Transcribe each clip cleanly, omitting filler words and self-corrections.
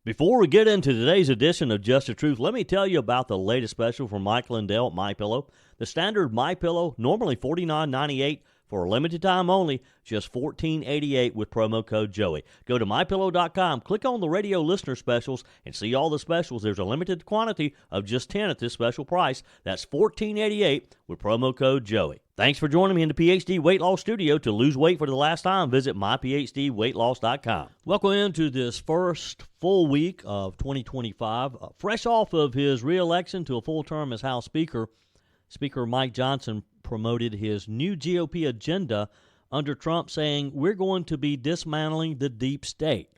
Before we get into today's edition of Just the Truth, let me tell you about the latest special from Mike Lindell at MyPillow. The standard MyPillow, normally $49.98 for a limited time only, just $14.88 with promo code Joey. Go to MyPillow.com, click on the radio listener specials, and see all the specials. There's a limited quantity of just 10 at this special price. That's $14.88 with promo code Joey. Thanks for joining me in the PhD Weight Loss Studio. To lose weight for the last time, visit myphdweightloss.com. Welcome into this first full week of 2025. Fresh off of his re-election to a full term as House Speaker, Speaker Mike Johnson promoted his new GOP agenda under Trump, saying, "We're going to be dismantling the deep state."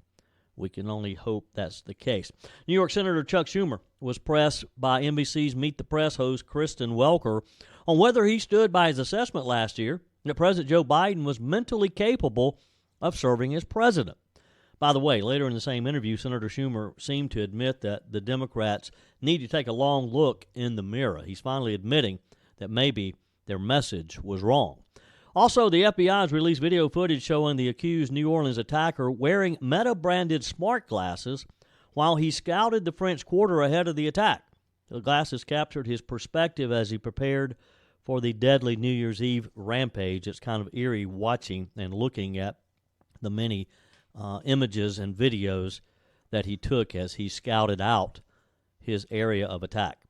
We can only hope that's the case. New York Senator Chuck Schumer was pressed by NBC's Meet the Press host Kristen Welker on whether he stood by his assessment last year that President Joe Biden was mentally capable of serving as president. By the way, later in the same interview, Senator Schumer seemed to admit that the Democrats need to take a long look in the mirror. He's finally admitting that maybe their message was wrong. Also, the FBI has released video footage showing the accused New Orleans attacker wearing Meta-branded smart glasses while he scouted the French Quarter ahead of the attack. The glasses captured his perspective as he prepared for the deadly New Year's Eve rampage. It's kind of eerie watching and looking at the many images and videos that he took as he scouted out his area of attack.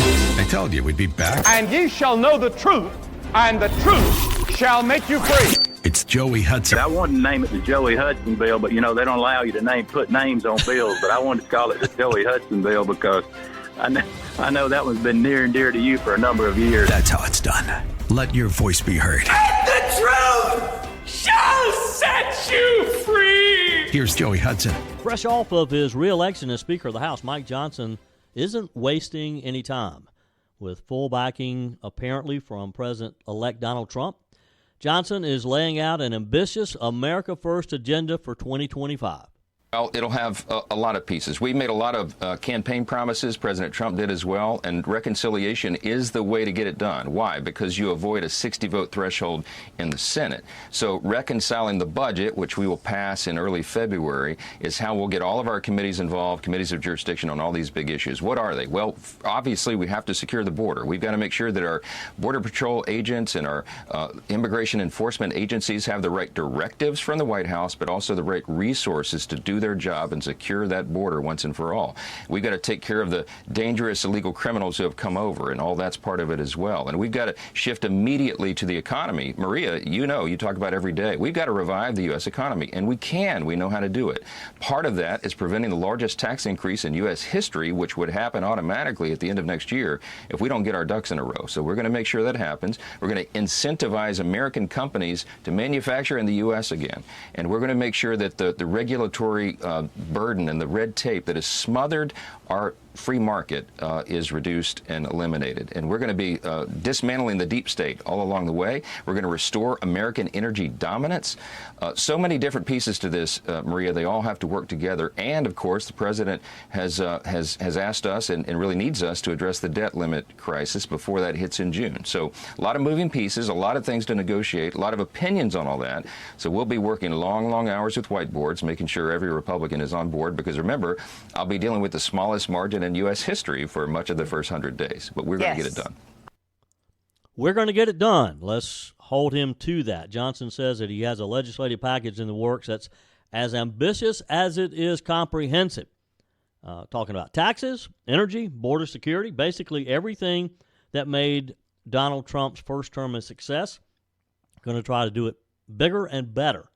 I told you we'd be back. And ye shall know the truth, and the truth shall make you free. It's Joey Hudson. I wanted to name it the Joey Hudson bill, but, they don't allow you to put names on bills. But I wanted to call it the Joey Hudson bill because I know that one's been near and dear to you for a number of years. That's how it's done. Let your voice be heard. And the truth shall set you free. Here's Joey Hudson. Fresh off of his re-election as Speaker of the House, Mike Johnson isn't wasting any time. With full backing apparently from President-elect Donald Trump, Johnson is laying out an ambitious America First agenda for 2025. Well, it'll have a lot of pieces. We made a lot of campaign promises. President Trump did as well. And reconciliation is the way to get it done. Why? Because you avoid a 60-vote threshold in the Senate. So reconciling the budget, which we will pass in early February, is how we'll get all of our committees involved, committees of jurisdiction on all these big issues. What are they? Well, obviously, we have to secure the border. We've got to make sure that our Border Patrol agents and our immigration enforcement agencies have the right directives from the White House, but also the right resources to do their job and secure that border once and for all. We've got to take care of the dangerous illegal criminals who have come over, and all that's part of it as well. And we've got to shift immediately to the economy. Maria, you talk about every day. We've got to revive the U.S. economy, and we can. We know how to do it. Part of that is preventing the largest tax increase in U.S. history, which would happen automatically at the end of next year if we don't get our ducks in a row. So we're going to make sure that happens. We're going to incentivize American companies to manufacture in the U.S. again. And we're going to make sure that the regulatory burden and the red tape that has smothered our free market is reduced and eliminated. And we're going to be dismantling the deep state all along the way. We're going to restore American energy dominance. So many different pieces to this, Maria. They all have to work together. And, of course, the president has asked us and really needs us to address the debt limit crisis before that hits in June. So a lot of moving pieces, a lot of things to negotiate, a lot of opinions on all that. So we'll be working long, long hours with whiteboards, making sure every Republican is on board. Because, remember, I'll be dealing with the smallest margin in U.S. history for much of the first 100 days. But we're going to get it done. We're going to get it done. Let's hold him to that. Johnson says that he has a legislative package in the works that's as ambitious as it is comprehensive. Talking about taxes, energy, border security, basically everything that made Donald Trump's first term a success. Going to try to do it bigger and better.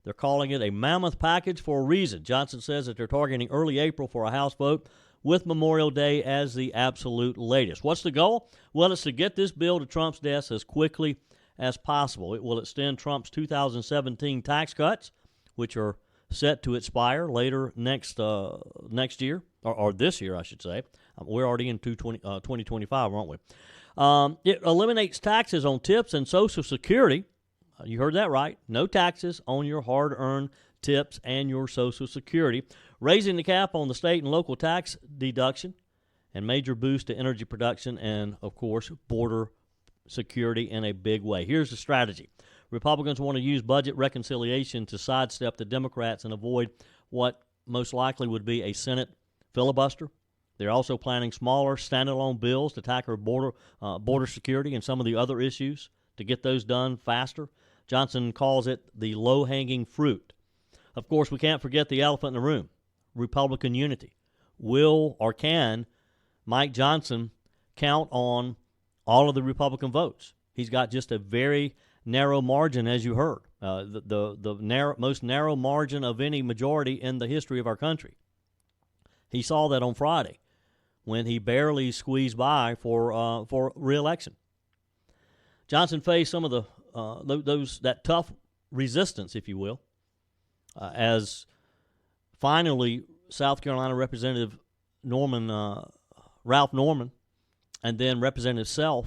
They're calling it a mammoth package for a reason. Johnson says that they're targeting early April for a House vote with Memorial Day as the absolute latest. What's the goal? Well, it's to get this bill to Trump's desk as quickly as possible. It will extend Trump's 2017 tax cuts, which are set to expire later next year, or this year, I should say. We're already in 2025, aren't we? It eliminates taxes on tips and Social Security. You heard that right. No taxes on your hard-earned tips and your Social Security. Raising the cap on the state and local tax deduction and major boost to energy production and, of course, border security in a big way. Here's the strategy. Republicans want to use budget reconciliation to sidestep the Democrats and avoid what most likely would be a Senate filibuster. They're also planning smaller standalone bills to tackle border security and some of the other issues to get those done faster. Johnson calls it the low-hanging fruit. Of course, we can't forget the elephant in the room, Republican unity. Will or can Mike Johnson count on all of the Republican votes? He's got just a very narrow margin, as you heard, the most narrow margin of any majority in the history of our country. He saw that on Friday when he barely squeezed by for re-election. Johnson faced some of that tough resistance, if you will, as finally South Carolina Representative Ralph Norman and then Representative Self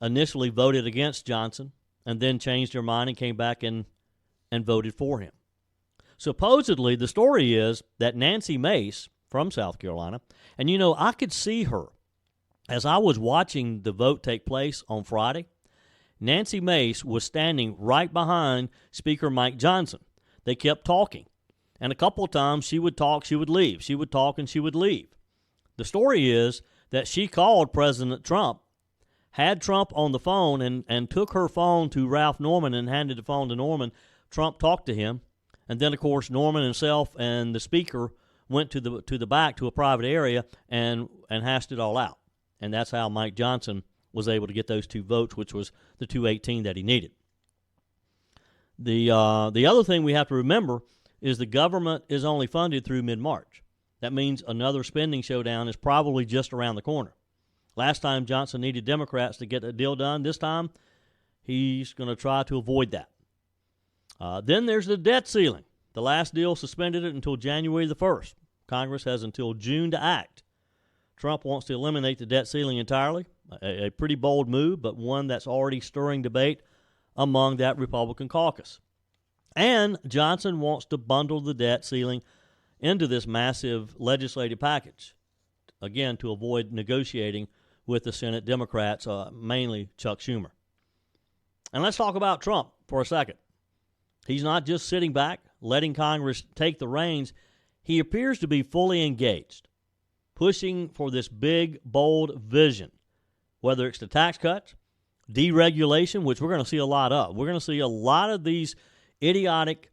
initially voted against Johnson and then changed their mind and came back and voted for him. Supposedly, the story is that Nancy Mace from South Carolina, and I could see her as I was watching the vote take place on Friday. Nancy Mace was standing right behind Speaker Mike Johnson. They kept talking, and a couple of times she would talk, she would leave. She would talk, and she would leave. The story is that she called President Trump, had Trump on the phone, and took her phone to Ralph Norman and handed the phone to Norman. Trump talked to him, and then, of course, Norman himself and the speaker went to the back to a private area and hashed it all out. And that's how Mike Johnson was able to get those 2 votes, which was the 218 that he needed. The other thing we have to remember is the government is only funded through mid-March. That means another spending showdown is probably just around the corner. Last time Johnson needed Democrats to get a deal done. This time he's going to try to avoid that. Then there's the debt ceiling. The last deal suspended it until January the 1st. Congress has until June to act. Trump wants to eliminate the debt ceiling entirely, a pretty bold move, but one that's already stirring debate among that Republican caucus. And Johnson wants to bundle the debt ceiling into this massive legislative package, again, to avoid negotiating with the Senate Democrats, mainly Chuck Schumer. And let's talk about Trump for a second. He's not just sitting back, letting Congress take the reins. He appears to be fully engaged, pushing for this big, bold vision, whether it's the tax cuts, deregulation, which we're going to see a lot of. We're going to see a lot of these idiotic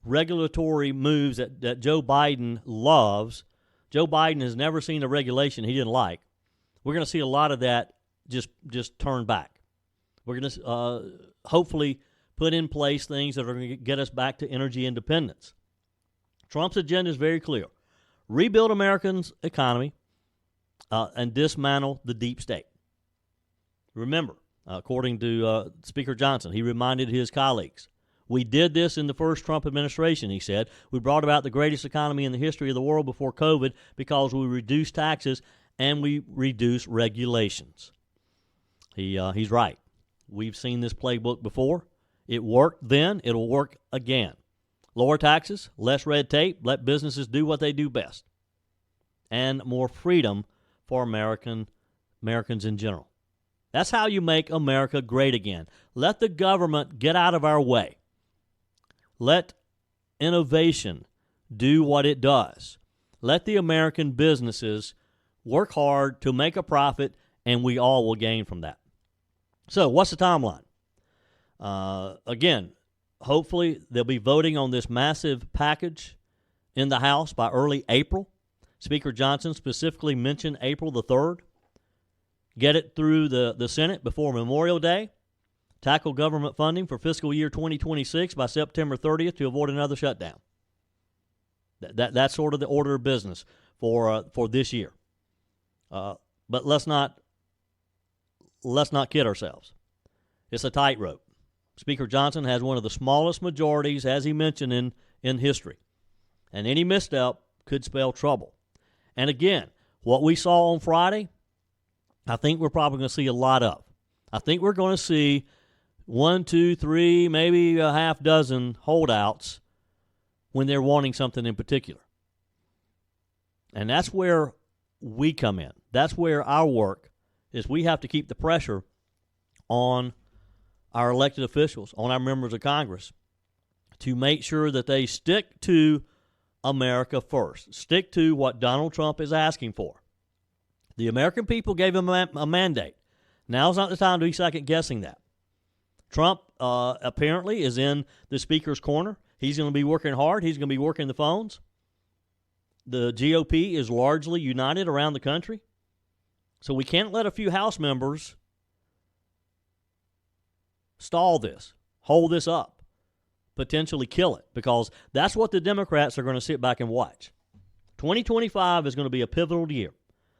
regulatory moves that Joe Biden loves. Joe Biden has never seen a regulation he didn't like. We're going to see a lot of that just turn back. We're going to hopefully put in place things that are going to get us back to energy independence. Trump's agenda is very clear. Rebuild Americans' economy and dismantle the deep state. Remember, according to Speaker Johnson, he reminded his colleagues, we did this in the first Trump administration, he said. We brought about the greatest economy in the history of the world before COVID because we reduced taxes and we reduced regulations. He's right. We've seen this playbook before. It worked then. It'll work again. Lower taxes, less red tape, let businesses do what they do best, and more freedom for Americans in general. That's how you make America great again. Let the government get out of our way. Let innovation do what it does. Let the American businesses work hard to make a profit, and we all will gain from that. So what's the timeline? Again, hopefully they'll be voting on this massive package in the House by early April. Speaker Johnson specifically mentioned April the 3rd. Get it through the Senate before Memorial Day. Tackle government funding for fiscal year 2026 by September 30th to avoid another shutdown. That's sort of the order of business for this year. But let's not kid ourselves. It's a tightrope. Speaker Johnson has one of the smallest majorities, as he mentioned, in history. And any misstep could spell trouble. And again, what we saw on Friday, I think we're probably going to see a lot of. I think we're going to see 1, 2, 3, maybe a half dozen holdouts when they're wanting something in particular. And that's where we come in. That's where our work is. We have to keep the pressure on our elected officials, on our members of Congress, to make sure that they stick to America first. Stick to what Donald Trump is asking for. The American people gave him a mandate. Now's not the time to be second-guessing that. Trump apparently is in the speaker's corner. He's going to be working hard. He's going to be working the phones. The GOP is largely united around the country. So we can't let a few House members stall this, hold this up, potentially kill it, because that's what the Democrats are going to sit back and watch. 2025 is going to be a pivotal year.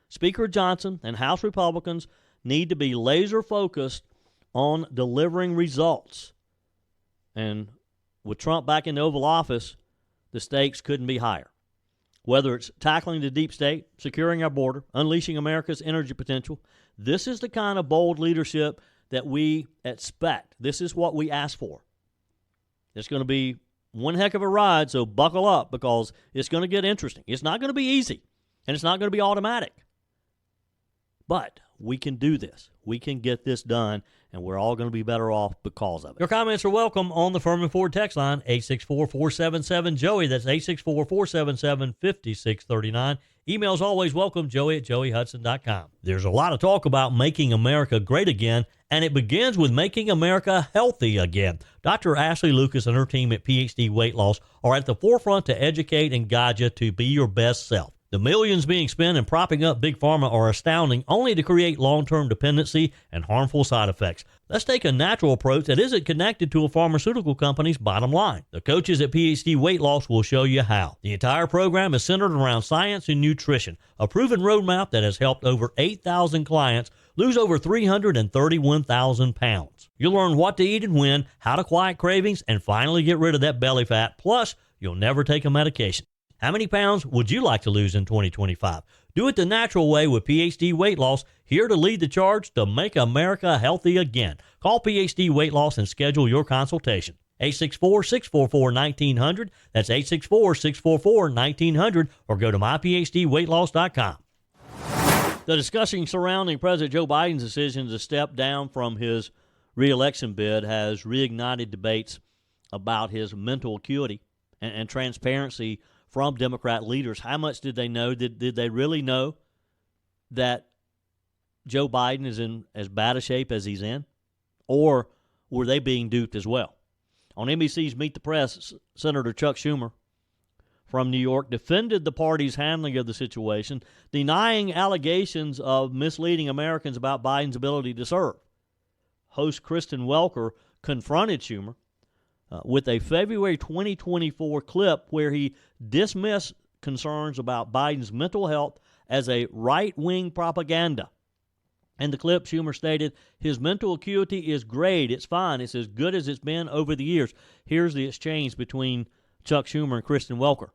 Speaker Johnson and House Republicans need to be laser-focused on delivering results. And with Trump back in the Oval Office, the stakes couldn't be higher. Whether it's tackling the deep state, securing our border, unleashing America's energy potential, this is the kind of bold leadership that we expect. This is what we ask for. It's going to be one heck of a ride, so buckle up, because it's going to get interesting. It's not going to be easy, and it's not going to be automatic. But we can do this. We can get this done, and we're all going to be better off because of it. Your comments are welcome on the Firmin Ford text line, 864-477-JOEY. That's 864-477-5639. Emails always welcome, joey@joeyhudson.com. There's a lot of talk about making America great again, and it begins with making America healthy again. Dr. Ashley Lucas and her team at PhD Weight Loss are at the forefront to educate and guide you to be your best self. The millions being spent in propping up Big Pharma are astounding, only to create long-term dependency and harmful side effects. Let's take a natural approach that isn't connected to a pharmaceutical company's bottom line. The coaches at PhD Weight Loss will show you how. The entire program is centered around science and nutrition, a proven roadmap that has helped over 8,000 clients lose over 331,000 pounds. You'll learn what to eat and when, how to quiet cravings, and finally get rid of that belly fat. Plus, you'll never take a medication. How many pounds would you like to lose in 2025? Do it the natural way with PhD Weight Loss, here to lead the charge to make America healthy again. Call PhD Weight Loss and schedule your consultation. 864-644-1900. That's 864-644-1900, or go to myphdweightloss.com. The discussion surrounding President Joe Biden's decision to step down from his re-election bid has reignited debates about his mental acuity and transparency from Democrat leaders. How much did they know? Did they really know that Joe Biden is in as bad a shape as he's in? Or were they being duped as well? On NBC's Meet the Press, Senator Chuck Schumer from New York defended the party's handling of the situation, denying allegations of misleading Americans about Biden's ability to serve. Host Kristen Welker confronted Schumer with a February 2024 clip where he dismissed concerns about Biden's mental health as a right-wing propaganda. In the clip, Schumer stated, his mental acuity is great, it's fine, it's as good as it's been over the years. Here's the exchange between Chuck Schumer and Kristen Welker.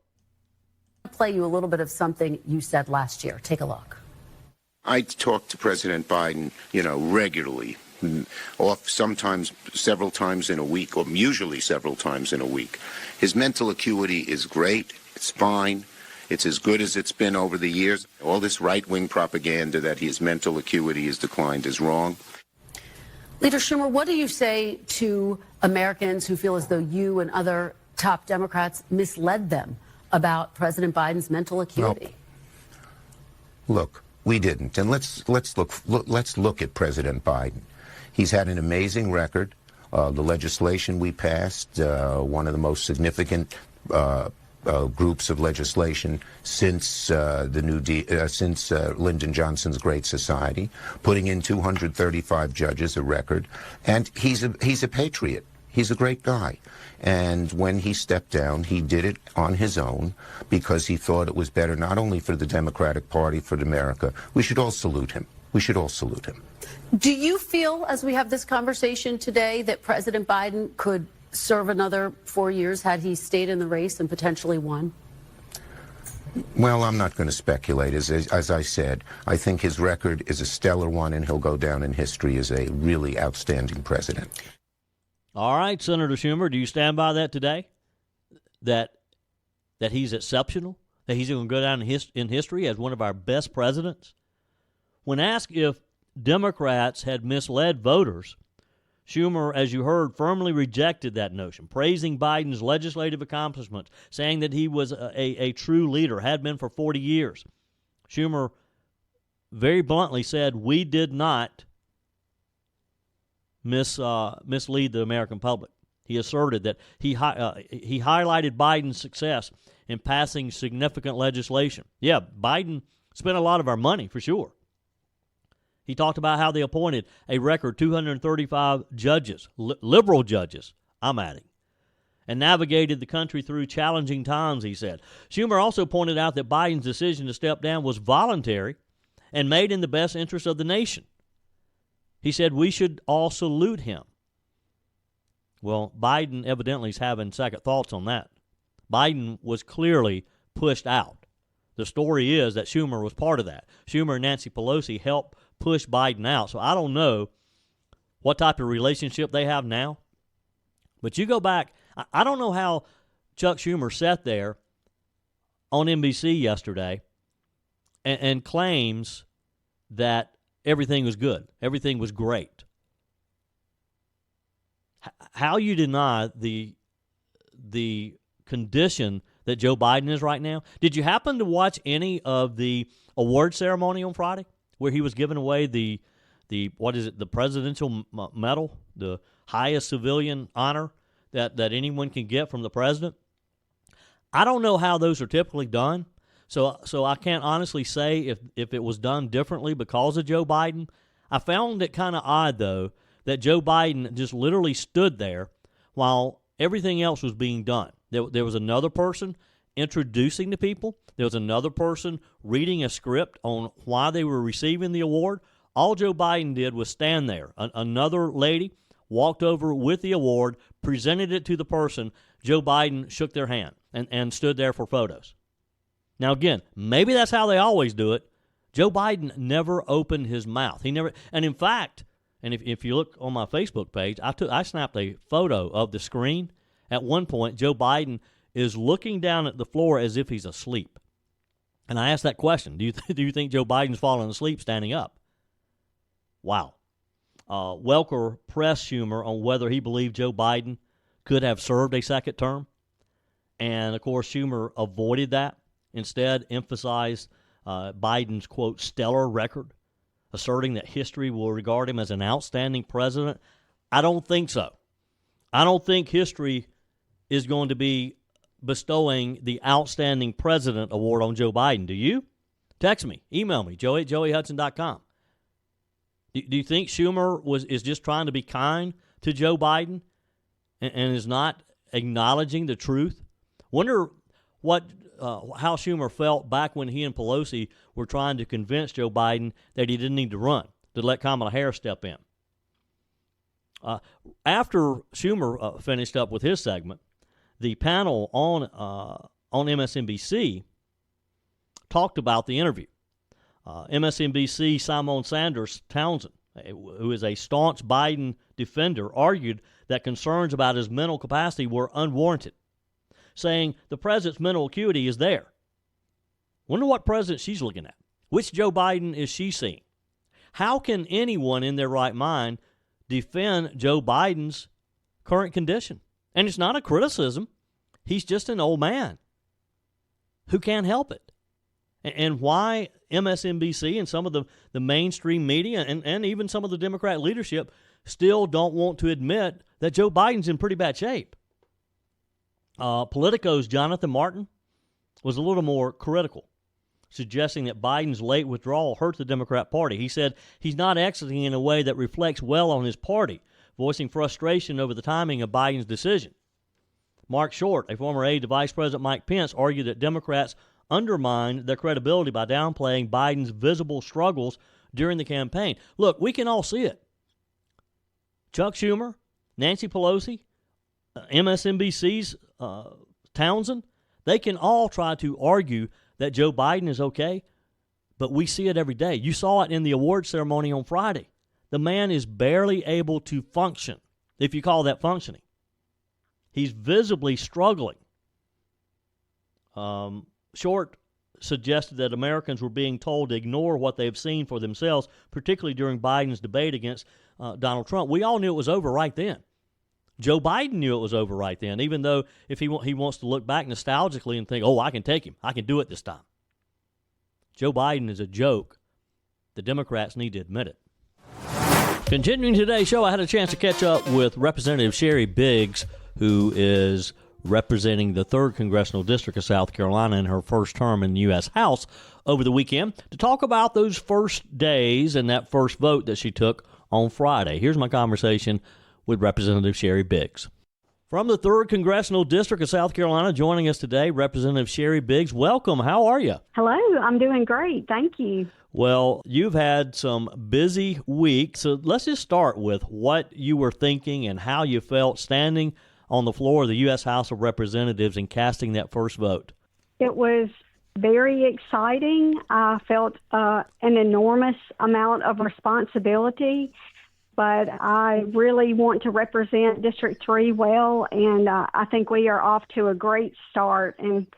I'll play you a little bit of something you said last year. Take a look. I talk to President Biden, regularly. Sometimes several times in a week, or usually several times in a week. His mental acuity is great. It's fine. It's as good as it's been over the years. All this right-wing propaganda that his mental acuity has declined is wrong. Leader Schumer, what do you say to Americans who feel as though you and other top Democrats misled them about President Biden's mental acuity? Well, look, we didn't. And let's look at President Biden. He's had an amazing record. The legislation we passed, one of the most significant groups of legislation since Lyndon Johnson's Great Society, putting in 235 judges, a record. And he's a patriot. He's a great guy. And when he stepped down, he did it on his own because he thought it was better not only for the Democratic Party, for America. We should all salute him. We should all salute him. Do you feel, as we have this conversation today, that President Biden could serve another 4 years had he stayed in the race and potentially won? Well, I'm not going to speculate. As I said, I think his record is a stellar one, and he'll go down in history as a really outstanding president. All right, Senator Schumer, do you stand by that today? That he's exceptional? That he's going to go down in history as one of our best presidents? When asked if Democrats had misled voters, Schumer, as you heard, firmly rejected that notion, praising Biden's legislative accomplishments, saying that he was a true leader, had been for 40 years. Schumer very bluntly said, we did not mislead the American public. He asserted that he highlighted Biden's success in passing significant legislation. Yeah, Biden spent a lot of our money, for sure. He talked about how they appointed a record 235 judges, liberal judges, I'm adding, and navigated the country through challenging times, he said. Schumer also pointed out that Biden's decision to step down was voluntary and made in the best interest of the nation. He said we should all salute him. Well, Biden evidently is having second thoughts on that. Biden was clearly pushed out. The story is that Schumer was part of that. Schumer and Nancy Pelosi helped push Biden out. So I don't know what type of relationship they have now. But you go back, I don't know how Chuck Schumer sat there on NBC yesterday and claims that everything was good, everything was great. How you deny the condition that Joe Biden is right now? Did you happen to watch any of the award ceremony on Friday where he was giving away the presidential medal, the highest civilian honor that anyone can get from the president? I don't know how those are typically done, so I can't honestly say if it was done differently because of Joe Biden. I found it kind of odd, though, that Joe Biden just literally stood there while everything else was being done. There was another person introducing the people. There was another person reading a script on why they were receiving the award. All Joe Biden did was stand there. Another lady walked over with the award, presented it to the person. Joe Biden shook their hand and stood there for photos. Now, again, maybe that's how they always do it. Joe Biden never opened his mouth. He never, and in fact, and if you look on my Facebook page, I snapped a photo of the screen. At one point, Joe Biden is looking down at the floor as if he's asleep. And I asked that question, do you think Joe Biden's falling asleep standing up? Wow. Welker pressed Schumer on whether he believed Joe Biden could have served a second term. And, of course, Schumer avoided that, instead emphasized Biden's, quote, stellar record, asserting that history will regard him as an outstanding president. I don't think so. I don't think history is going to be bestowing the Outstanding President Award on Joe Biden. Do you? Text me. Email me, joey@joeyhudson.com. Do you think Schumer is just trying to be kind to Joe Biden and is not acknowledging the truth? Wonder how Schumer felt back when he and Pelosi were trying to convince Joe Biden that he didn't need to run, to let Kamala Harris step in. After Schumer finished up with his segment, the panel on MSNBC talked about the interview. MSNBC Simone Sanders Townsend, who is a staunch Biden defender, argued that concerns about his mental capacity were unwarranted, saying the president's mental acuity is there. Wonder what president she's looking at. Which Joe Biden is she seeing? How can anyone in their right mind defend Joe Biden's current condition? And it's not a criticism. He's just an old man who can't help it. And why MSNBC and some of the mainstream media and even some of the Democrat leadership still don't want to admit that Joe Biden's in pretty bad shape. Politico's Jonathan Martin was a little more critical, suggesting that Biden's late withdrawal hurt the Democrat Party. He said he's not exiting in a way that reflects well on his party, voicing frustration over the timing of Biden's decision. Mark Short, a former aide to Vice President Mike Pence, argued that Democrats undermined their credibility by downplaying Biden's visible struggles during the campaign. Look, we can all see it. Chuck Schumer, Nancy Pelosi, MSNBC's Townsend, they can all try to argue that Joe Biden is okay, but we see it every day. You saw it in the award ceremony on Friday. The man is barely able to function, if you call that functioning. He's visibly struggling. Short suggested that Americans were being told to ignore what they've seen for themselves, particularly during Biden's debate against Donald Trump. We all knew it was over right then. Joe Biden knew it was over right then, even though if he wants to look back nostalgically and think, oh, I can take him. I can do it this time. Joe Biden is a joke. The Democrats need to admit it. Continuing today's show, I had a chance to catch up with Representative Sherry Biggs, who is representing the 3rd Congressional District of South Carolina in her first term in the U.S. House over the weekend, to talk about those first days and that first vote that she took on Friday. Here's my conversation with Representative Sherry Biggs. From the 3rd Congressional District of South Carolina, joining us today, Representative Sherry Biggs. Welcome. How are you? Hello. I'm doing great. Thank you. Well, you've had some busy weeks, so let's just start with what you were thinking and how you felt standing on the floor of the U.S. House of Representatives and casting that first vote. It was very exciting. I felt an enormous amount of responsibility, but I really want to represent District 3 well, and I think we are off to a great start, and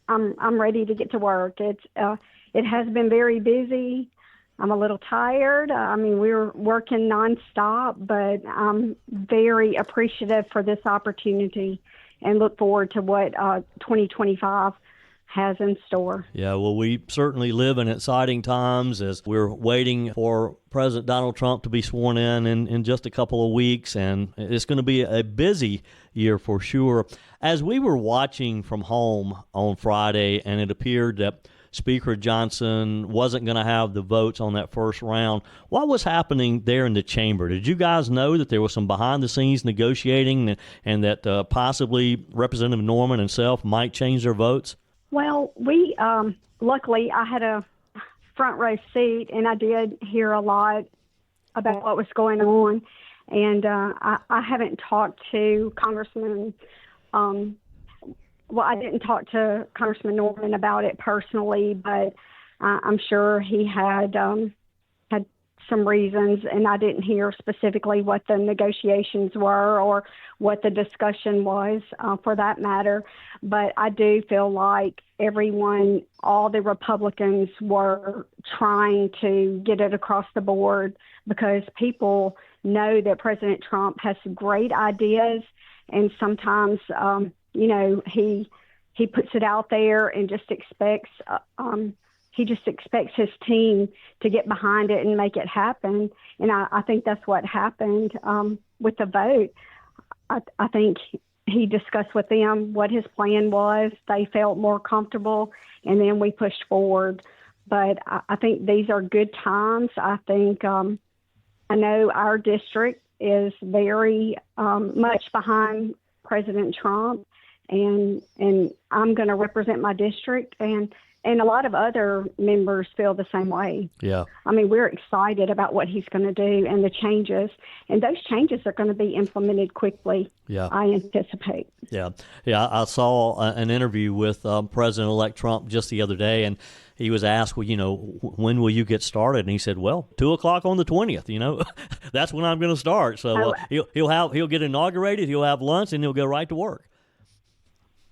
I'm ready to get to work. It has been very busy. I'm a little tired. I mean, we're working nonstop, but I'm very appreciative for this opportunity and look forward to what 2025 has in store. Yeah, well, we certainly live in exciting times as we're waiting for President Donald Trump to be sworn in just a couple of weeks, and it's going to be a busy year for sure. As we were watching from home on Friday, and it appeared that Speaker Johnson wasn't going to have the votes on that first round, what was happening there in the chamber? Did you guys know that there was some behind-the-scenes negotiating and that possibly Representative Norman and self might change their votes? Well, we luckily I had a front row seat, and I did hear a lot about what was going on. And I haven't talked to Congressman. Well, I didn't talk to Congressman Norman about it personally, but I'm sure he had some reasons, and I didn't hear specifically what the negotiations were or what the discussion was for that matter. But I do feel like everyone, all the Republicans were trying to get it across the board because people know that President Trump has great ideas, and sometimes he puts it out there and just expects his team to get behind it and make it happen. And I think that's what happened with the vote. I think he discussed with them what his plan was. They felt more comfortable, and then we pushed forward. But I think these are good times. I think I know our district is very much behind President Trump, and I'm going to represent my district, and a lot of other members feel the same way. Yeah. I mean, we're excited about what he's going to do and the changes, and those changes are going to be implemented quickly. Yeah. I anticipate. Yeah. I saw an interview with President-elect Trump just the other day, and he was asked, well, when will you get started? And he said, well, 2:00 on the 20th, that's when I'm going to start. So he'll get inaugurated, he'll have lunch, and he'll go right to work.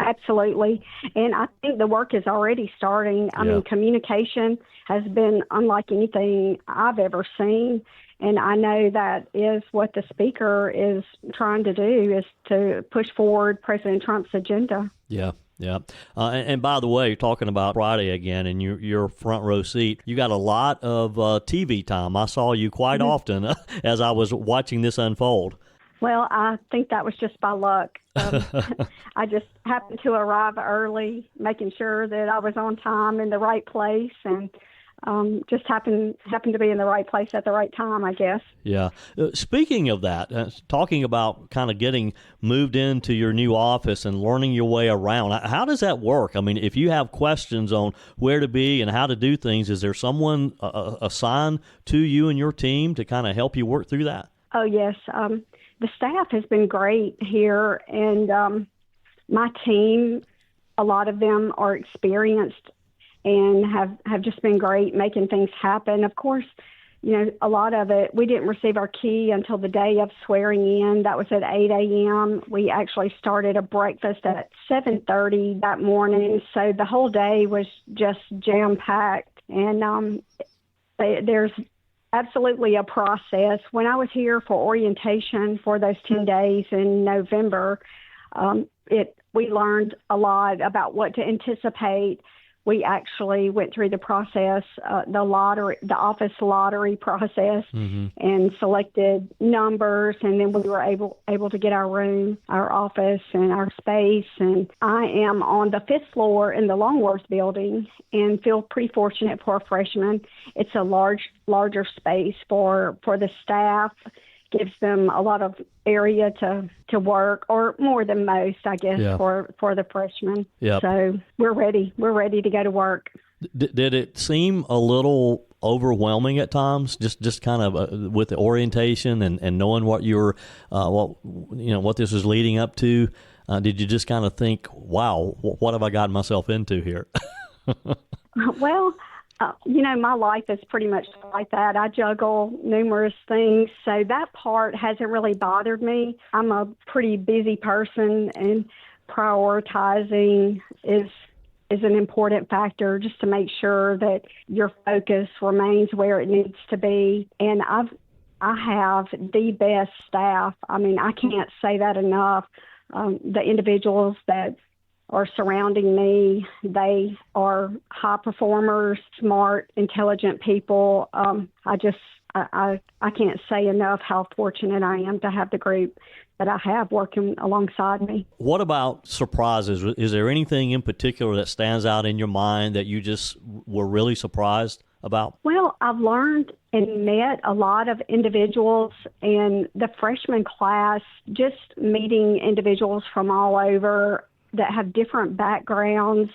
Absolutely. And I think the work is already starting. I mean, communication has been unlike anything I've ever seen. And I know that is what the speaker is trying to do, is to push forward President Trump's agenda. Yeah. Yeah. And by the way, talking about Friday again and your front row seat, you got a lot of TV time. I saw you quite often as I was watching this unfold. Well, I think that was just by luck. I just happened to arrive early, making sure that I was on time in the right place, and just happened to be in the right place at the right time, I guess. Yeah. Speaking of that, talking about kind of getting moved into your new office and learning your way around, how does that work? I mean, if you have questions on where to be and how to do things, is there someone assigned to you and your team to kind of help you work through that? Oh, yes. The staff has been great here, and my team, a lot of them are experienced and have just been great making things happen. Of course, a lot of it, we didn't receive our key until the day of swearing in. That was at 8 a.m. We actually started a breakfast at 7:30 that morning. So the whole day was just jam-packed. And there's absolutely a process. When I was here for orientation for those 10 days in November, we learned a lot about what to anticipate. We actually went through the process, the office lottery process, and selected numbers, and then we were able to get our room, our office, and our space. And I am on the 5th floor in the Long Wharf building, and feel pretty fortunate for a freshman. It's a larger space for the staff. Gives them a lot of area to work, or more than most, I guess, for the freshmen. Yep. So we're ready. We're ready to go to work. Did it seem a little overwhelming at times, just kind of with the orientation and knowing what you were, what this was leading up to? Did you just kind of think, wow, what have I gotten myself into here? Well, my life is pretty much like that. I juggle numerous things, so that part hasn't really bothered me. I'm a pretty busy person, and prioritizing is an important factor just to make sure that your focus remains where it needs to be. And I have the best staff. I mean, I can't say that enough. The individuals that are surrounding me, they are high performers, smart, intelligent people. I can't say enough how fortunate I am to have the group that I have working alongside me. What about surprises? Is there anything in particular that stands out in your mind that you just were really surprised about? Well, I've learned and met a lot of individuals, and the freshman class, just meeting individuals from all over that have different backgrounds,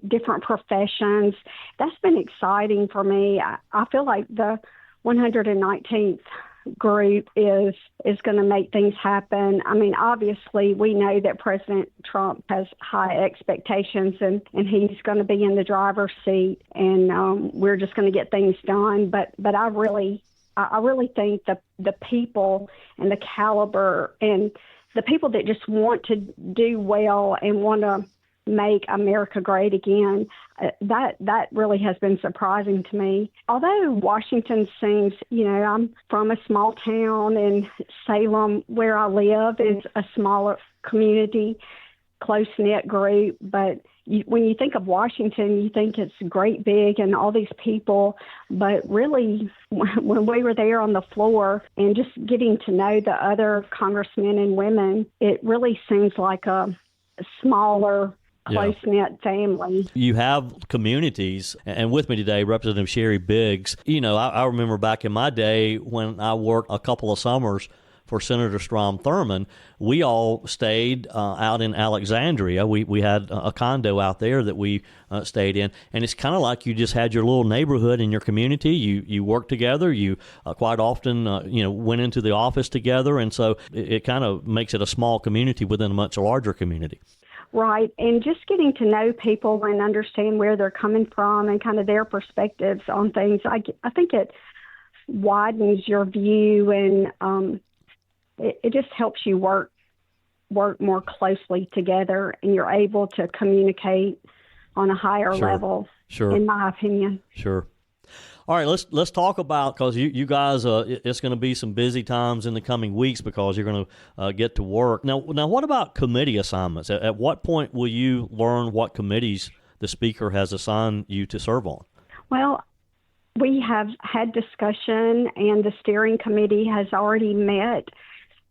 different professions. That's been exciting for me. I feel like the 119th group is going to make things happen. I mean, obviously, we know that President Trump has high expectations, and he's going to be in the driver's seat, and we're just going to get things done. But I really think the people and the caliber and the people that just want to do well and want to make America great again, that really has been surprising to me. Although Washington seems, I'm from a small town, and Salem, where I live, is a smaller community, close-knit group, but when you think of Washington, you think it's great big and all these people, but really when we were there on the floor and just getting to know the other congressmen and women, it really seems like a smaller, close-knit family. You have communities, and with me today, Representative Sherry Biggs. I remember back in my day when I worked a couple of summers for Senator Firmin, we all stayed out in Alexandria. We had a condo out there that we stayed in, and it's kind of like you just had your little neighborhood in your community. You worked together. You quite often went into the office together, and so it kind of makes it a small community within a much larger community. Right, and just getting to know people and understand where they're coming from and kind of their perspectives on things, I think it widens your view, and it just helps you work more closely together, and you're able to communicate on a higher level, in my opinion. Sure. All right, let's talk about, because you guys, it's going to be some busy times in the coming weeks because you're going to get to work. Now, what about committee assignments? At what point will you learn what committees the Speaker has assigned you to serve on? Well, we have had discussion, and the steering committee has already met.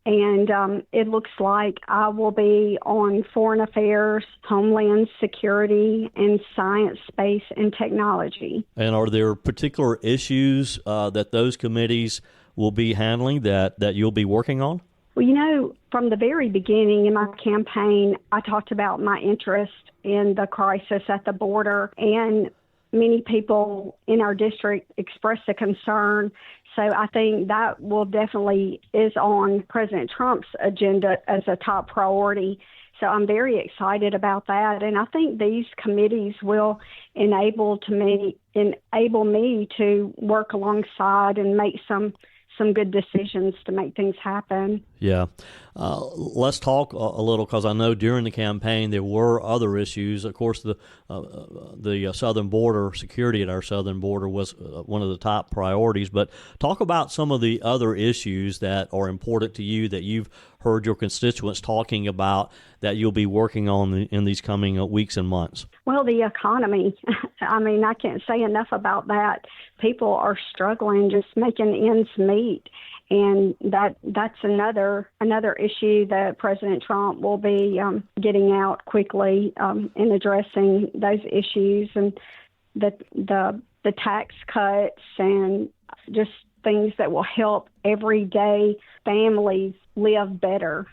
And it looks like I will be on Foreign Affairs, Homeland Security, and Science, Space, and Technology. And are there particular issues that those committees will be handling that you'll be working on? Well, from the very beginning in my campaign, I talked about my interest in the crisis at the border, and many people in our district expressed a concern. So I think that will definitely is on President Trump's agenda as a top priority. So I'm very excited about that. And I think these committees will enable me to work alongside and make some good decisions to make things happen. Yeah. Let's talk a little, because I know during the campaign there were other issues. Of course, the southern border, security at our southern border was one of the top priorities. But talk about some of the other issues that are important to you that you've heard your constituents talking about that you'll be working on in these coming weeks and months. Well, the economy. I mean, I can't say enough about that. People are struggling just making ends meet. And that's another issue that President Trump will be getting out quickly in addressing those issues, and the tax cuts and just things that will help everyday families live better.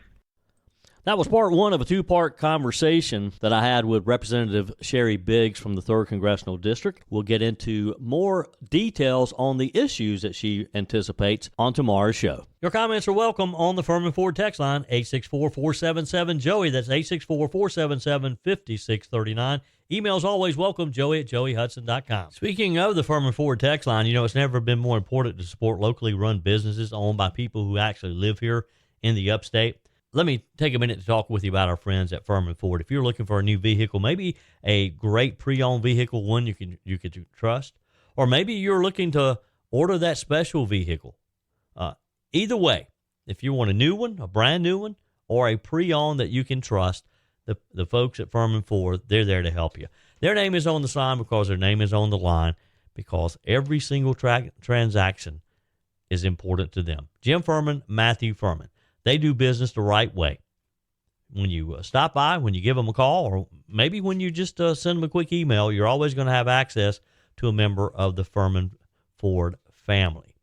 That was part one of a two-part conversation that I had with Representative Sherry Biggs from the 3rd Congressional District. We'll get into more details on the issues that she anticipates on tomorrow's show. Your comments are welcome on the Firmin Ford text line, 864-477-JOEY. That's 864-477-5639. Emails always welcome, joey@joeyhudson.com. Speaking of the Firmin Ford text line, it's never been more important to support locally run businesses owned by people who actually live here in the upstate. Let me take a minute to talk with you about our friends at Firmin Ford. If you're looking for a new vehicle, maybe a great pre-owned vehicle, one you could trust, or maybe you're looking to order that special vehicle. Either way, if you want a new one, a brand new one, or a pre-owned that you can trust, the folks at Firmin Ford, they're there to help you. Their name is on the sign because their name is on the line, because every single transaction is important to them. Jim Firmin, Matthew Firmin. They do business the right way. When you stop by, when you give them a call, or maybe when you just send them a quick email, you're always going to have access to a member of the Firmin Ford family.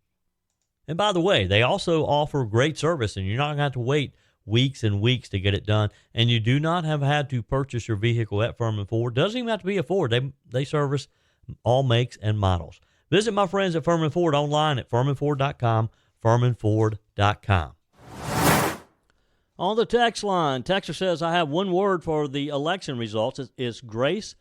And by the way, they also offer great service, and you're not going to have to wait weeks and weeks to get it done. And you do not have had to purchase your vehicle at Firmin Ford. Doesn't even have to be a Ford. They service all makes and models. Visit my friends at Firmin Ford online at firminford.com, firminford.com. On the text line, Texter says, I have one word for the election results. It's grace,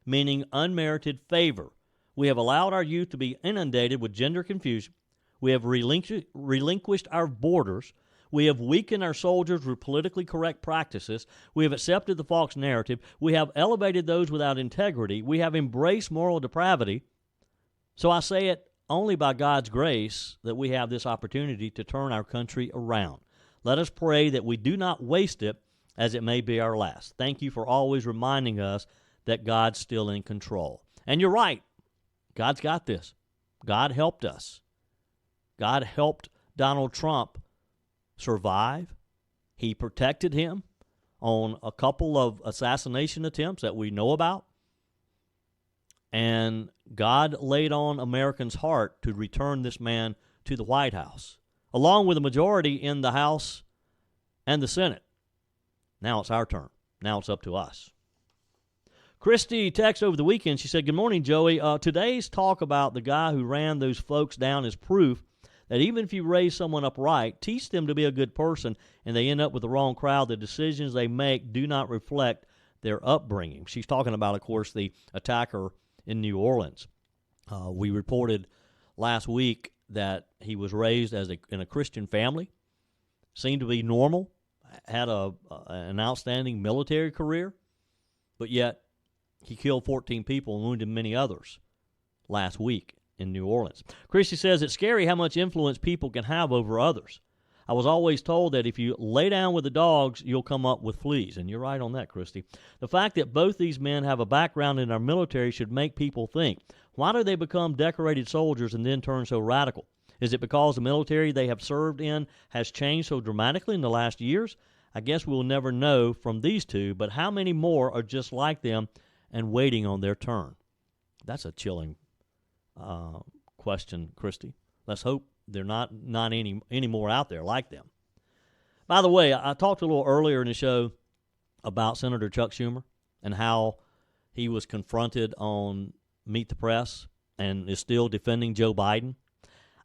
meaning unmerited favor. We have allowed our youth to be inundated with gender confusion. We have relinquished our borders. We have weakened our soldiers with politically correct practices. We have accepted the false narrative. We have elevated those without integrity. We have embraced moral depravity. So I say it only by God's grace that we have this opportunity to turn our country around. Let us pray that we do not waste it, as it may be our last. Thank you for always reminding us that God's still in control. And you're right. God's got this. God helped us. God helped Donald Trump survive. He protected him on a couple of assassination attempts that we know about. And God laid on Americans' heart to return this man to the White House, along with a majority in the House and the Senate. Now it's our turn. Now it's up to us. Christy texted over the weekend. She said, good morning, Joey. Today's talk about the guy who ran those folks down is proof that even if you raise someone up right, teach them to be a good person, and they end up with the wrong crowd, the decisions they make do not reflect their upbringing. She's talking about, of course, the attacker in New Orleans. We reported last week that he was raised in a Christian family, seemed to be normal, had an outstanding military career, but yet he killed 14 people and wounded many others last week in New Orleans. Christy says it's scary how much influence people can have over others. I was always told that if you lay down with the dogs, you'll come up with fleas. And you're right on that, Christy. The fact that both these men have a background in our military should make people think, why do they become decorated soldiers and then turn so radical? Is it because the military they have served in has changed so dramatically in the last years? I guess we'll never know from these two, but how many more are just like them and waiting on their turn? That's a chilling question, Christy. Let's hope they're not any more out there like them. By the way, I talked a little earlier in the show about Senator Chuck Schumer and how he was confronted on Meet the Press and is still defending Joe Biden.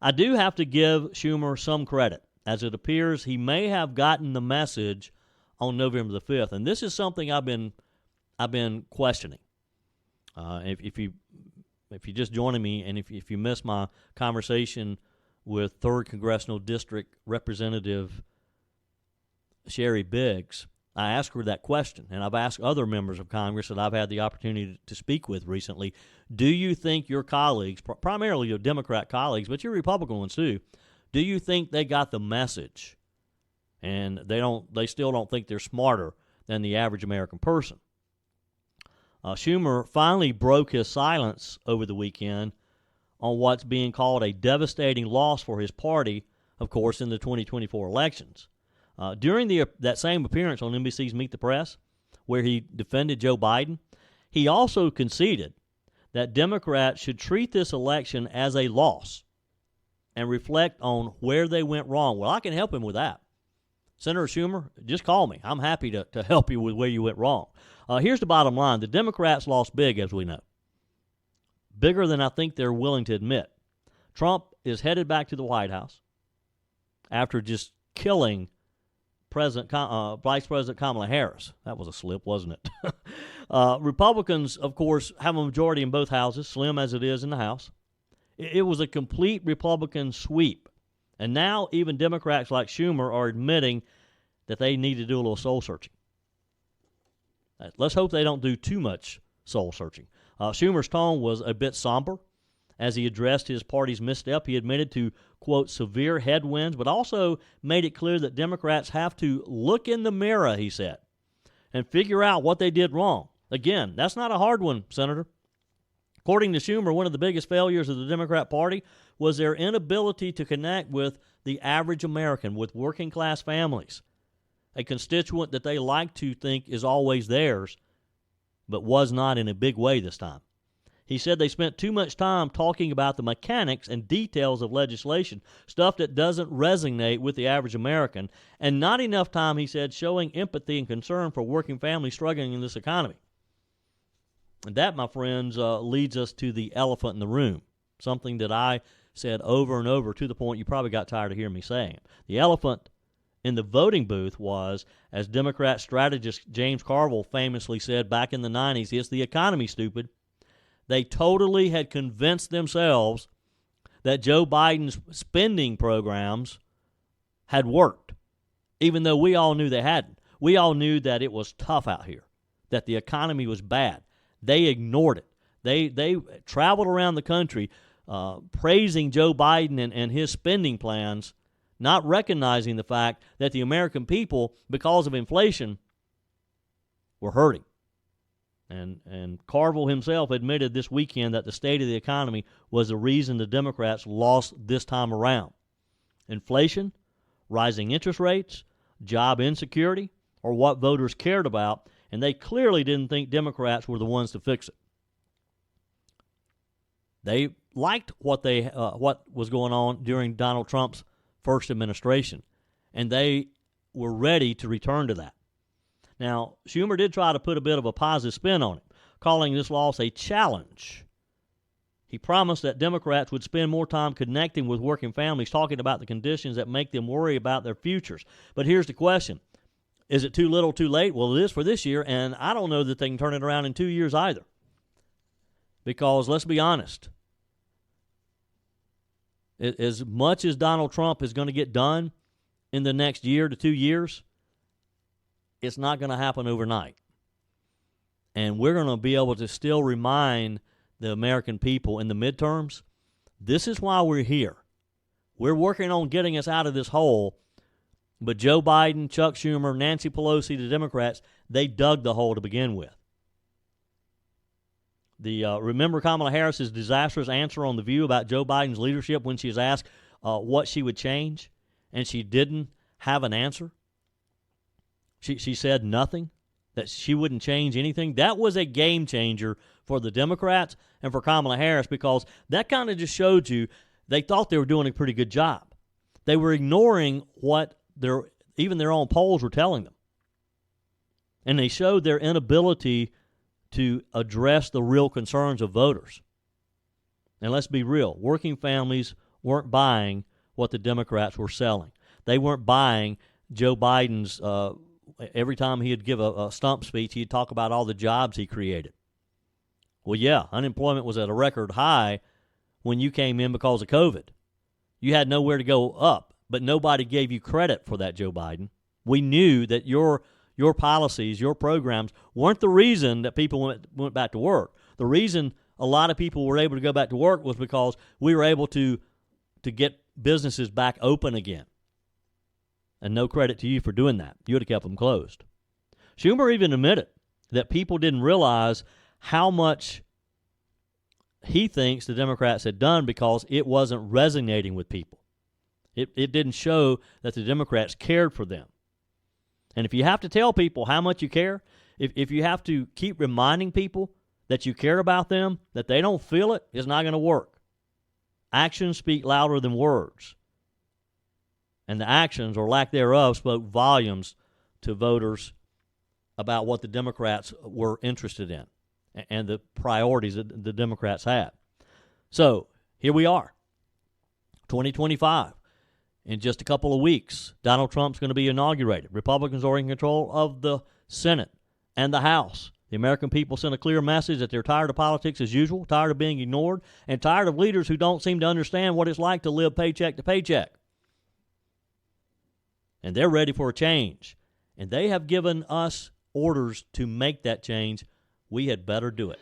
I do have to give Schumer some credit, as it appears he may have gotten the message on November the 5th. And this is something I've been questioning. If you're just joining me, and if you missed my conversation with 3rd Congressional District Representative Sherry Biggs, I asked her that question, and I've asked other members of Congress that I've had the opportunity to speak with recently, do you think your colleagues, primarily your Democrat colleagues, but your Republican ones too, do you think they got the message? And they still don't think they're smarter than the average American person. Schumer finally broke his silence over the weekend on what's being called a devastating loss for his party, of course, in the 2024 elections. During that same appearance on NBC's Meet the Press, where he defended Joe Biden, he also conceded that Democrats should treat this election as a loss and reflect on where they went wrong. Well, I can help him with that. Senator Schumer, just call me. I'm happy to help you with where you went wrong. Here's the bottom line. The Democrats lost big, as we know. Bigger than I think they're willing to admit. Trump is headed back to the White House after just killing Vice President Kamala Harris. That was a slip, wasn't it? Republicans, of course, have a majority in both houses, slim as it is in the House. It was a complete Republican sweep. And now even Democrats like Schumer are admitting that they need to do a little soul searching. Let's hope they don't do too much soul searching. Schumer's tone was a bit somber as he addressed his party's misstep. He admitted to, quote, severe headwinds, but also made it clear that Democrats have to look in the mirror, he said, and figure out what they did wrong. Again, that's not a hard one, Senator. According to Schumer, one of the biggest failures of the Democrat Party was their inability to connect with the average American, with working-class families, a constituent that they like to think is always theirs, but was not in a big way this time. He said they spent too much time talking about the mechanics and details of legislation, stuff that doesn't resonate with the average American, and not enough time, he said, showing empathy and concern for working families struggling in this economy. And that, my friends, leads us to the elephant in the room, something that I said over and over to the point you probably got tired of hearing me saying it. The elephant in the voting booth was, as Democrat strategist James Carville famously said back in the 90s, it's the economy, stupid. They totally had convinced themselves that Joe Biden's spending programs had worked, even though we all knew they hadn't. We all knew that it was tough out here, that the economy was bad. They ignored it. They traveled around the country praising Joe Biden and his spending plans, not recognizing the fact that the American people, because of inflation, were hurting. And Carville himself admitted this weekend that the state of the economy was the reason the Democrats lost this time around. Inflation, rising interest rates, job insecurity are what voters cared about, and they clearly didn't think Democrats were the ones to fix it. They liked what was going on during Donald Trump's first administration, and they were ready to return to that. Now, Schumer did try to put a bit of a positive spin on it, calling this loss a challenge. He promised that Democrats would spend more time connecting with working families, talking about the conditions that make them worry about their futures. But here's the question. Is it too little, too late? Well, it is for this year, and I don't know that they can turn it around in 2 years either. Because, let's be honest, as much as Donald Trump is going to get done in the next year to 2 years, it's not going to happen overnight. And we're going to be able to still remind the American people in the midterms, this is why we're here. We're working on getting us out of this hole. But Joe Biden, Chuck Schumer, Nancy Pelosi, the Democrats, they dug the hole to begin with. Remember Kamala Harris's disastrous answer on The View about Joe Biden's leadership when she was asked what she would change, and she didn't have an answer? She said nothing, that she wouldn't change anything. That was a game changer for the Democrats and for Kamala Harris, because that kind of just showed you they thought they were doing a pretty good job. They were ignoring what even their own polls were telling them. And they showed their inability to address the real concerns of voters. And let's be real, working families weren't buying what the Democrats were selling. They weren't buying Joe Biden's every time he'd give a stump speech, he'd talk about all the jobs he created. Well, yeah, unemployment was at a record high when you came in because of COVID. You had nowhere to go up, but nobody gave you credit for that, Joe Biden. We knew that your policies, your programs weren't the reason that people went back to work. The reason a lot of people were able to go back to work was because we were able to get businesses back open again. And no credit to you for doing that. You would have kept them closed. Schumer even admitted that people didn't realize how much he thinks the Democrats had done because it wasn't resonating with people. It didn't show that the Democrats cared for them. And if you have to tell people how much you care, if you have to keep reminding people that you care about them, that they don't feel it, it's not going to work. Actions speak louder than words. And the actions, or lack thereof, spoke volumes to voters about what the Democrats were interested in and the priorities that the Democrats had. So here we are, 2025. In just a couple of weeks, Donald Trump's going to be inaugurated. Republicans are in control of the Senate and the House. The American people sent a clear message that they're tired of politics as usual, tired of being ignored, and tired of leaders who don't seem to understand what it's like to live paycheck to paycheck. And they're ready for a change. And they have given us orders to make that change. We had better do it.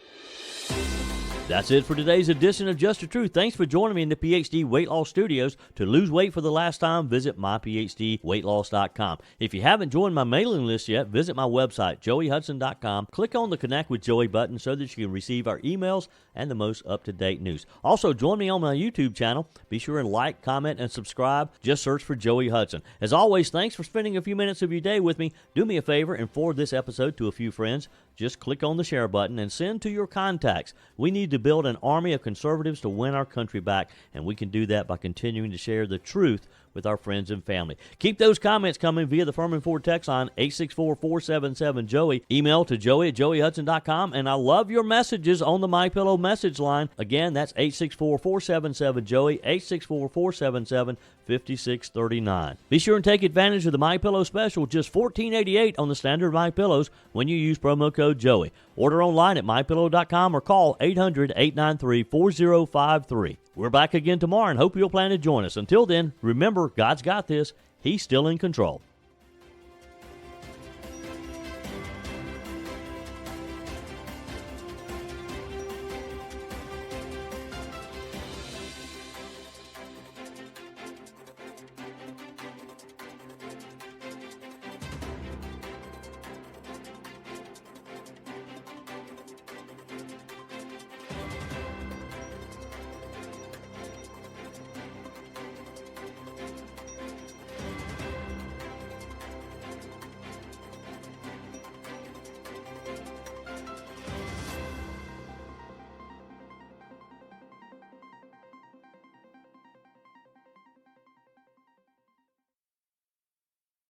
That's it for today's edition of Just the Truth. Thanks for joining me in the PhD Weight Loss Studios. To lose weight for the last time, visit myphdweightloss.com. If you haven't joined my mailing list yet, visit my website, joeyhudson.com. Click on the Connect with Joey button so that you can receive our emails and the most up-to-date news. Also, join me on my YouTube channel. Be sure and like, comment, and subscribe. Just search for Joey Hudson. As always, thanks for spending a few minutes of your day with me. Do me a favor and forward this episode to a few friends. Just click on the share button and send to your contacts. We need to build an army of conservatives to win our country back, and we can do that by continuing to share the truth with our friends and family. Keep those comments coming via the Firmin Ford text line 864-477-JOEY. Email to joey@joeyhudson.com, and I love your messages on the MyPillow message line. Again, that's 864-477-JOEY, 864-477-5639. Be sure and take advantage of the MyPillow special, just $14.88 on the standard MyPillows when you use promo code Joey. Order online at mypillow.com or call 800-893-4053. We're back again tomorrow and hope you'll plan to join us. Until then, remember, God's got this. He's still in control.